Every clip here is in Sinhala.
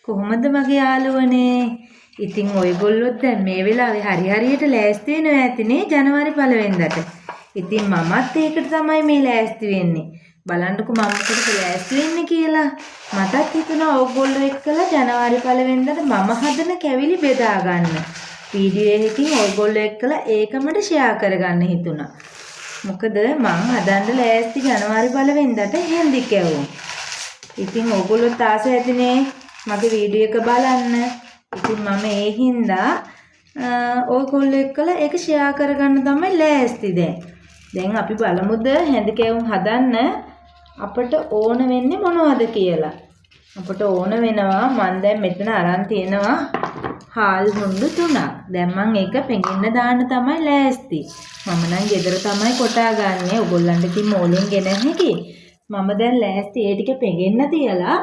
කොහොමද මගේ යාළුවනේ? ඉතින් ඔයගොල්ලොත් දැන් මේ වෙලාවේ හරියට ලෑස්ති වෙනවා ඇතිනේ ජනවාරි 1 වෙනිදාට. ඉතින් මමත් ඒකට තමයි මේ ලෑස්ති වෙන්නේ. බලන්නකෝ මම මොකටද ලෑස්ති වෙන්නේ කියලා. මටත් හිතුණා ඕගොල්ලෝ එක්කලා ජනවාරි 1 වෙනිදාට මම හදන කැවිලි බෙදා ගන්න. වීඩියෝ එකකින් ඕගොල්ලෝ එක්කලා ඒකමඩ ෂෙයා කරගන්න හිතුණා. මොකද මං හදන්න ලෑස්ති ජනවාරි 1 වෙනිදාට හෙන්දි කැවුම්. ඉතින් ඕගොල්ලොත් ආස ඇතිනේ මගේ වීඩියෝ එක බලන්න. ඉතින් මම ඒ හින්දා ඔයගොල්ලෝ එක්කලා ඒක ෂෙයා කරගන්න තමයි ලෑස්ති දැන්. දැන් අපි බලමුද හැඳි කැවුම් හදන්න අපට ඕන වෙන්නේ මොනවද කියලා. අපට ඕන වෙනවා මම දැන් මෙතන අරන් තියෙනවා හාල් හුණ්ඩු 3ක්. දැන් මම ඒක පෙඟෙන්න දාන්න තමයි ලෑස්ති. මම නම් ගෙදර තමයි කොටා ගන්නෙ. ඔයගොල්ලන්ට ඉතින් මෝලෙන් ගෙනහැකි. මම දැන් ලෑස්ති ඒ ටික පෙඟෙන්න තියලා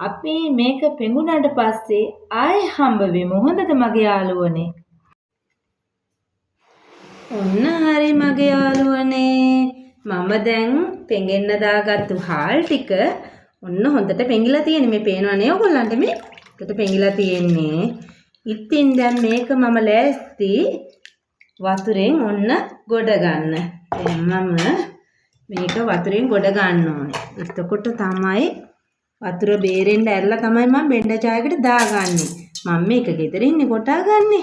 අපි මේක පෙඟුනට පස්සේ ආයෙ හම්බ වෙමු. හොඳද මගේ යාළුවනේ? ඔන්න හරි මගේ යාළුවනේ. මම දැන් පෙඟෙන්න දාගත්තු හාල් ටික ඔන්න හොඳට පෙඟිලා තියෙන්නේ. මේ පේනවනේ ඔයගොල්ලන්ට මේ. හොඳට පෙඟිලා තියෙන්නේ. ඉතින් දැන් මේක මම ලෑස්ති වතුරෙන් ඔන්න ගොඩ ගන්න. දැන් මම මේක වතුරෙන් ගොඩ ගන්න ඕනේ. එතකොට තමයි වතුර බේරෙන්න ඇරලා තමයි මම බෙන්ඩ චායකට දාගන්නේ. මම මේක ගෙදර ඉන්නේ කොටා ගන්නෙ.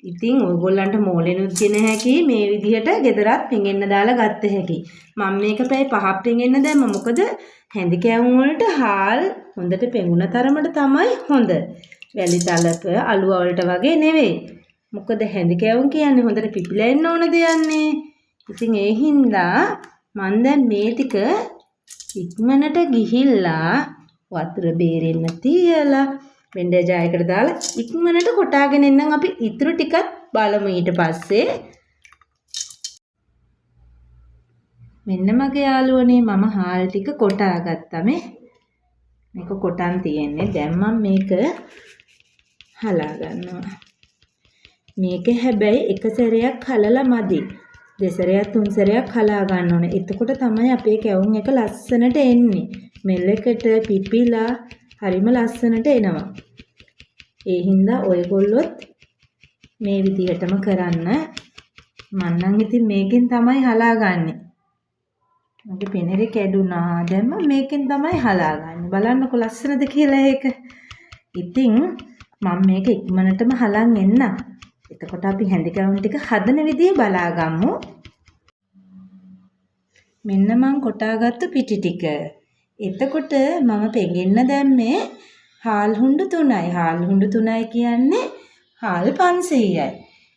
ඉතින් ඔයගොල්ලන්ට මෝලෙනුත් දෙන හැකි මේ විදිහට ගෙදරත් පෙඟෙන්න දාලා ගත්ත හැකි. මම මේක පැය 5ක් පෙඟෙන්න දැම්ම. මොකද හැඳි කැවුම් වලට හාල් හොඳට පෙඟුන තරමට තමයි හොඳ. වැලි තලක අලුව වලට වගේ නෙවෙයි. මොකද හැඳි කැවුම් කියන්නේ හොඳට පිපිලා එන්න ඕන දෙයන්නේ. ඉතින් ඒ හින්දා මම දැන් මේ ටික ඉක්මනට ගිහිල්ලා වතුර බේරෙන්න තියලා බෙන්ඩ ජායකට දාලා ඉක්මනට කොටාගෙන එන්නම්. අපි ඉතුරු ටිකත් බලමු ඊට පස්සේ. මෙන්න මගේ යාළුවනේ මම හාල් ටික කොටා ගත්තා මේ. මේක කොටන් තියෙන්නේ. දැන් මම මේක හලා ගන්නවා. මේක හැබැයි එක සැරයක් හලලා මදි. දෙසරයක් තුන් සැරයක් හලා ගන්න ඕනේ. එතකොට තමයි අපේ කැවුම් එක ලස්සනට එන්නේ. මෙල්ලකට පිපිලා හරිම ලස්සනට එනවා. ඒ හින්දා ඔයගොල්ලොත් මේ විදිහටම කරන්න. මම නම් ඉතින් මේකෙන් තමයි හලාගන්නේ. මගේ පෙනරේ කැඩුනා. දැන් මම මේකෙන් තමයි හලාගන්නේ. බලන්නකො ලස්සනද කියලා ඒක. ඉතින් මම මේක ඉක්මනටම හලන් එන්නම්. එතකොට අපි හැඳි කැවුම් ටික හදන විදිය බලාගමු. මෙන්න මං කොටාගත්තු පිටි ටික. එතකොට මම පෙඟෙන්න දැම්මේ හාල් හුණ්ඩු 3යි. හාල් හුණ්ඩු 3යි කියන්නේ හාල් 500යි.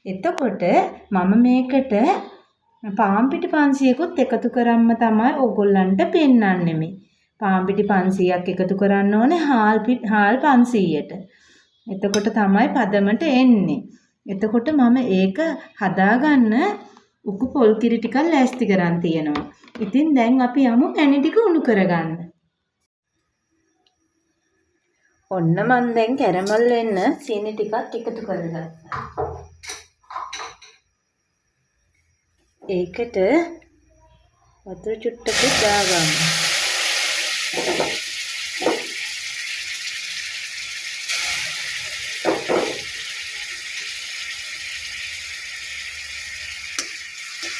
එතකොට මම මේකට පාන් පිටි 500කුත් එකතු කරාම තමයි ඕගොල්ලන්ට පෙන්වන්නේ මේ. පාන් පිටි 500ක් එකතු කරන්න ඕනේ හාල් 500ට. එතකොට තමයි පදමට එන්නේ. එතකොට මම ඒක හදාගන්න උකු පොල් කිරි ටිකක් ලෑස්ති කරන් තියෙනවා. ඉතින් දැන් අපි යමු පැණි ටික උණු කරගන්න. ඔන්න මම දැන් කැරමල් වෙන්න සීනි ටිකක් එකතු කරගත්තා. ඒකට වතුර චුට්ටක් දාගන්න.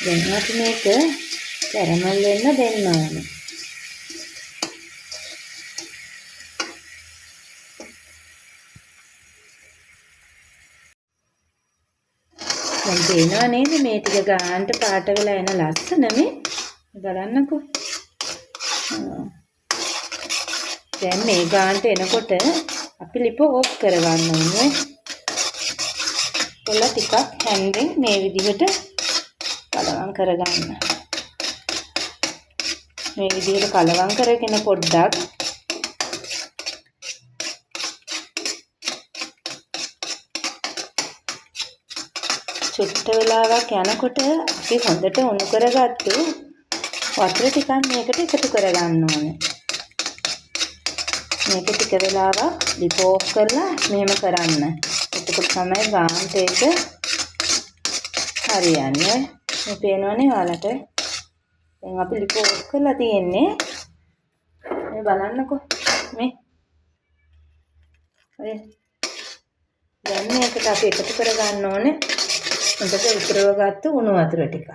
දැන් අපි මේක කැරමල් වෙන්න දෙන්න ඕනේ. දැන් තේනවා නේද මේ ටික ගානට පාට වෙලා එන ලස්සන මේ බලන්නකෝ. දැන් මේ ගානට එනකොට අපි ලිප ඕෆ් කරගන්න ඕනේ. කොල්ල ටිකක් හැන්දෙන් මේ විදිහට කලවම් කරගන්න. මේ විදිහට කලවම් කරගෙන පොඩ්ඩක් චුට්ට වෙලාවක් යනකොට අපි හොඳට උණු කරගත්තු වතුර ටිකක් මේකට එකතු කරගන්න ඕනේ. මේක ටික වෙලාවක් ලිප ඕෆ් කරලා මෙහෙම කරන්න. එතකොට තමයි ගානට ඒක හරියන්නේ. මේ පේනවනේ ඔයාලට. දැන් අපි ලිප ඕෆ් කරලා තියෙන්නේ. මේ බලන්නකෝ මේ ඔය දැන් මේකට අපි එකතු කර ගන්න ඕනේ හොඳට උතුරව ගත්ත උණු වතුර ටික.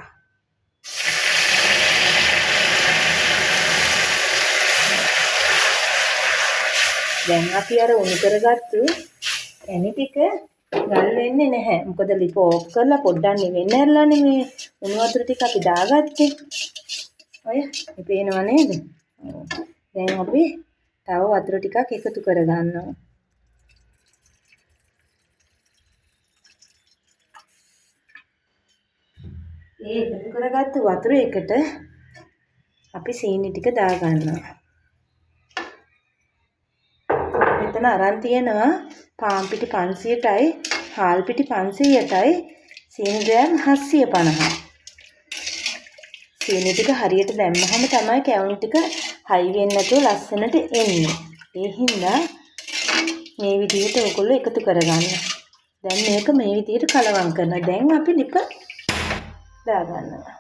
දැන් අපි අර උණු කරගත්තු පැණි ටික ගල් වෙන්නේ නැහැ. මොකද ලිප ඕෆ් කරලා පොඩ්ඩක් නිවෙන්න ඇරලානේ මේ උණු වතුර ටික අපි දාගත්තේ. ඔය මේ පේනව නේද? දැන් අපි තව වතුර ටිකක් එකතු කරගන්නවා. ඒ එකතු කරගත්තු වතුර එකට අපි සීනි ටික දාගන්නවා. මෙතන අරන් තියෙනවා පාන් පිටි 500ටයි හාල් පිටි 500ටයි සීනි ග්‍රෑම් 750. සීනි ටික හරියට දැම්මහම තමයි කැවුම් ටික හයි වෙන්නේ නැතුව ලස්සනට එන්නේ. ඒ හින්දා මේ විදිහට ඔයගොල්ලෝ එකතු කරගන්න. දැන් මේක මේ විදිහට කලවම් කරනවා. දැන් අපි ලිප දාගන්නවා.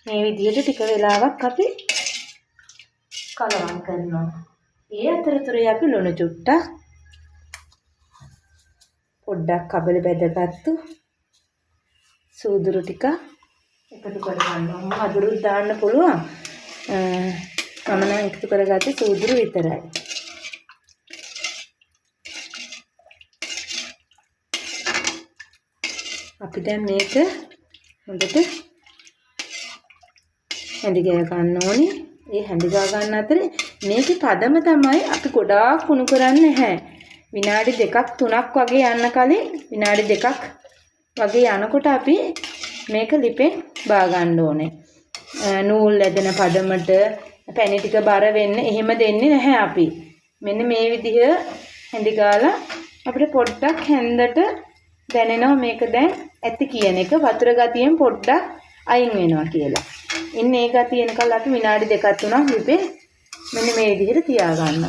මේ විදිහට ටික වෙලාවක් අපි කලවම් කරනවා. ඒ අතරතුරේ අපි ලුණු චුට්ටක් පොඩ්ඩක් කබල බෙදගත්තු සූදුරු ටික එකතු කරගන්නවා. අදුරුත් දාන්න පුළුවන්. මම නම් එකතු කරගත්තේ සූදුරු විතරයි. අපි දැන් මේක හොඳට හැඳි ගෑ ගන්න ඕනේ. ඒ හැඳි ගා ගන්න අතරේ මේකේ පදම තමයි අපි ගොඩාක් කුණු කරන්නේ නැහැ. විනාඩි 2ක් 3ක් වගේ යන්න කලින් විනාඩි 2ක් වගේ යනකොට අපි මේක ලිපෙන් බා ගන්න ඕනේ. නූල් ඇදෙන පදමට පැණි ටික බර වෙන්න එහෙම දෙන්නේ නැහැ අපි. මෙන්න මේ විදිහ හැඳි ගාලා අපිට පොඩ්ඩක් හැන්දට දැනෙනවා මේක දැන් ඇති කියන එක වතුර ගතියෙන් පොඩ්ඩක් අයින් වෙනවා කියලා. ඉන්නේ ඒ ගතිය එනකල් අපි විනාඩි 2ක් 3ක් ලිපේ මෙන්න මේ විදිහට තියාගන්න.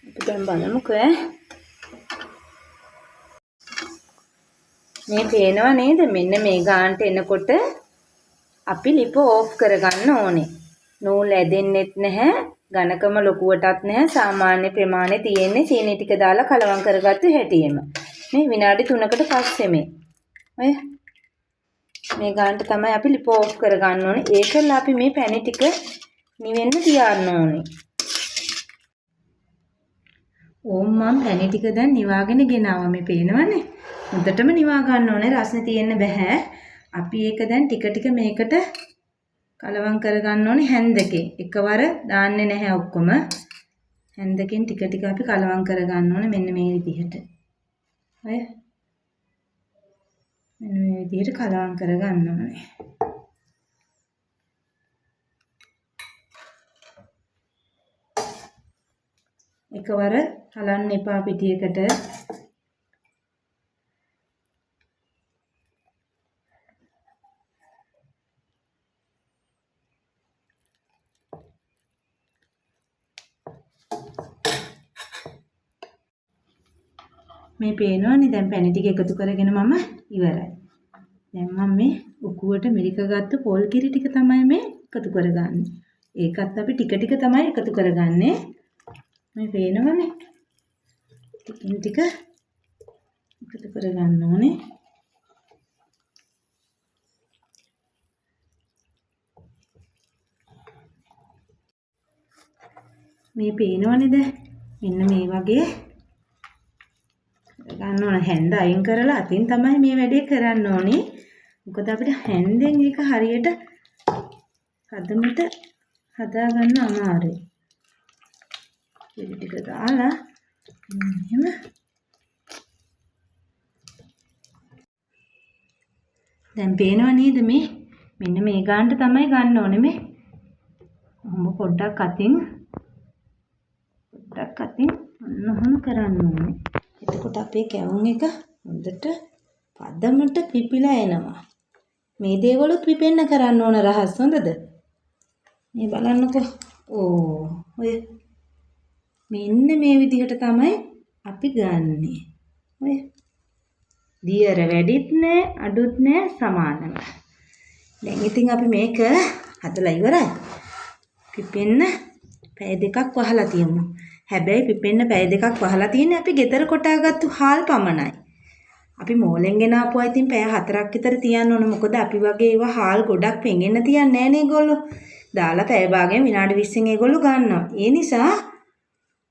අපි දැන් බලමුකෝ මේ පේනව නේද? මෙන්න මේ ගානට එනකොට අපි ලිප ඕෆ් කරගන්න ඕනේ. නූල් ඇදෙන්නෙත් නැහැ. ඝනකම ලොකුවටත් නැහැ. සාමාන්‍ය ප්‍රමාණය තියෙන්නේ සීනි ටික දාලා කලවම් කරගත්තු හැටියෙම. මේ විනාඩි 3කට පස්සේ ඔය මේ ගානට තමයි අපි ලිප ඕෆ් කරගන්න ඕනේ. ඒකල අපි මේ පැණි ටික නිවෙන්න තියන්න ඕනේ. ඕම් මම පැණි ටික දැන් නිවාගෙන ගෙනාවා. මේ පේනවනේ. හොඳටම නිවා ගන්න ඕනේ. රස්නේ තියෙන්න බෑ. අපි ඒක දැන් ටික ටික මේකට කලවම් කරගන්න ඕනේ හැන්දකේ. එකවර දාන්නේ නැහැ ඔක්කොම. හැන්දකින් ටික ටික අපි කලවම් කරගන්න ඕනේ මෙන්න මේ විදිහට. ඔය මෙන්න මේ විදිහට කලවම් කරගන්න ඕනේ. එකවර හලන්න එපා පිටියකට. මේ පේනවනේ දැන් පැණි ටික එකතු කරගෙන මම ඉවරයි. දැන් මම මේ උකුවට මිරික ගත්ත පොල් කිරි ටික තමයි මේ එකතු කරගන්නේ. ඒකත් අපි ටික ටික තමයි එකතු කරගන්නේ. මේ පේනවනේ. ටිකින් ටික එකතු කරගන්න ඕනේ. මේ පේනවනේද? මෙන්න මේ වගේ ගන්න ඕන. හැන්ද අයින් කරලා අතින් තමයි මේ වැඩේ කරන්න ඕනේ. මොකද අපිට හැන්දෙන් එක හරියට හදමිට හදා ගන්න අමාරුයි. ඒක ටික දාලා එහෙම දැන් පේනව නේද මේ මෙන්න මේ ගානට තමයි ගන්න ඕනේ මේ. පොඩ්ඩක් අතින් ඔන්න කරන්න ඕනේ. එතකොට අපේ කැවුම් එක හොඳට පදමට පිපිලා එනවා. මේ දේවලුත් පිපෙන්න කරන්න ඕන රහස් හොඳද? මේ බලන්නකෝ. ඔය මෙන්න මේ විදිහට තමයි අපි ගන්නෙ. ඔය දියර වැඩිත් නෑ අඩුත් නෑ සමානව. දැන් ඉතින් අපි මේක හදලා ඉවරයි. පිපෙන්න පැය දෙකක් වහලා තියමු. හැබැයි පිපෙන්න පැය දෙකක් වහලා තියෙන්නේ අපි ගෙදර කොටාගත්තු හාල් පමණයි. අපි මෝලෙන් ගෙන ආපුවා ඉතින් පැය 4ක් විතර තියන්න ඕන. මොකද අපි වගේ ඒවා හාල් ගොඩක් පෙඟෙන්න තියන්නේ නැහැ නේ ඒගොල්ලෝ. දාලා පැය භාගයෙන් විනාඩි 20න් ඒගොල්ලෝ ගන්නවා. ඒ නිසා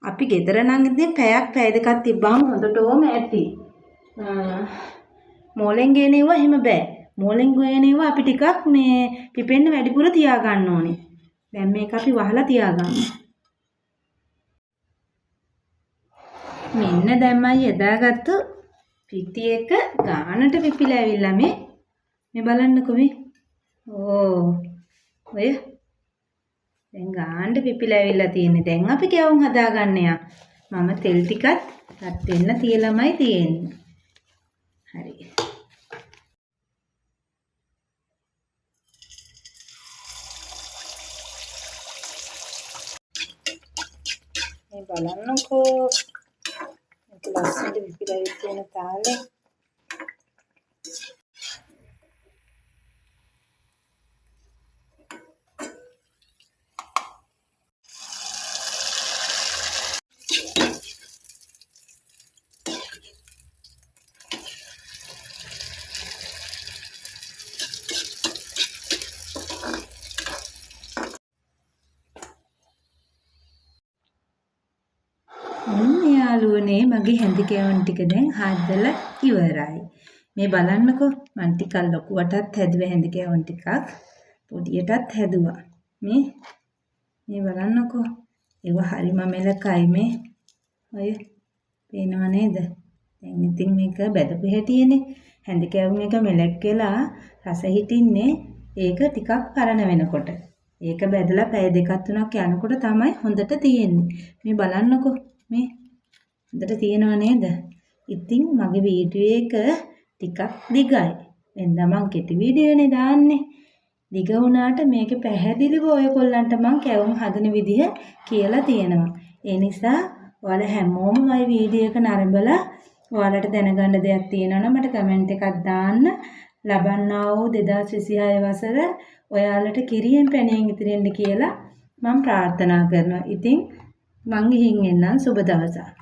අපි ගෙදර නම් ඉතින් පැය දෙකක් තිබ්බාම හොඳටම ඇති. මෝලෙන් ගේනේවා එහෙම බෑ. මෝලෙන් ගේනේවා අපි ටිකක් මේ පිපෙන්න වැඩිපුර තියාගන්න ඕනේ. දැන් මේක අපි වහලා තියාගමු. මෙන්න දැම්මයි යදාගත්තු පිටි එක ගානට පිපිලා ඇවිල්ලා මේ බලන්නකෝ මේ. ඔය දැන් ගානට පිපිලා ඇවිල්ලා තියෙන්නේ. දැන් අපි කැවුම් හදාගන්න යා. මම තෙල් ටිකත් රත් වෙන්න තියලාමයි තියෙන්නේ. හරි. මේ බලන්නකෝ. මේක ලස්සනට පිපිලා තියෙන තාලේ. යාළුවනේ මගේ හැඳි කැවුම් ටික දැන් හදලා ඉවරයි. මේ බලන්නකෝ මං ටිකක් ලොකුවටත් හැදුවා හැඳි කැවුම් ටිකක් පොඩියටත් හැදුවා. මේ බලන්නකෝ ඒව හරිම මෙලකයි මේ. ඔය පේනව නේද? දැන් ඉතින් මේක බෙදපු හැටියනේ. හැඳි කැවුම් එක මෙලක් වෙලා රස හිටින්නේ ඒක ටිකක් පරණ වෙනකොට. ඒක බෙදලා පැය දෙකක් තුනක් යනකොට තමයි හොඳට තියෙන්නේ. මේ බලන්නකෝ මේ හොඳට තියෙනව නේද? ඉතින් මගේ වීඩියෝ එක ටිකක් දිගයි. එන්දා මං කෙටි වීඩියෝනේ දාන්නේ. දිග වුණාට මේකේ පැහැදිලිව ඔයගොල්ලන්ට මං කැවුම් හදන විදිහ කියලා තියෙනවා. ඒ නිසා ඔයාලා හැමෝම මගේ වීඩියෝ එක නරඹලා ඔයාලට දැනගන්න දෙයක් තියෙනවා නම් මට කමෙන්ට් එකක් දාන්න. ලබන්නා වූ 2026 වසර ඔයාලට කිරියෙන් පැණියෙන් ඉතිරෙන්න කියලා මම ප්‍රාර්ථනා කරනවා. ඉතින් මං ගිහින් එන්නම්. සුබ දවසක්.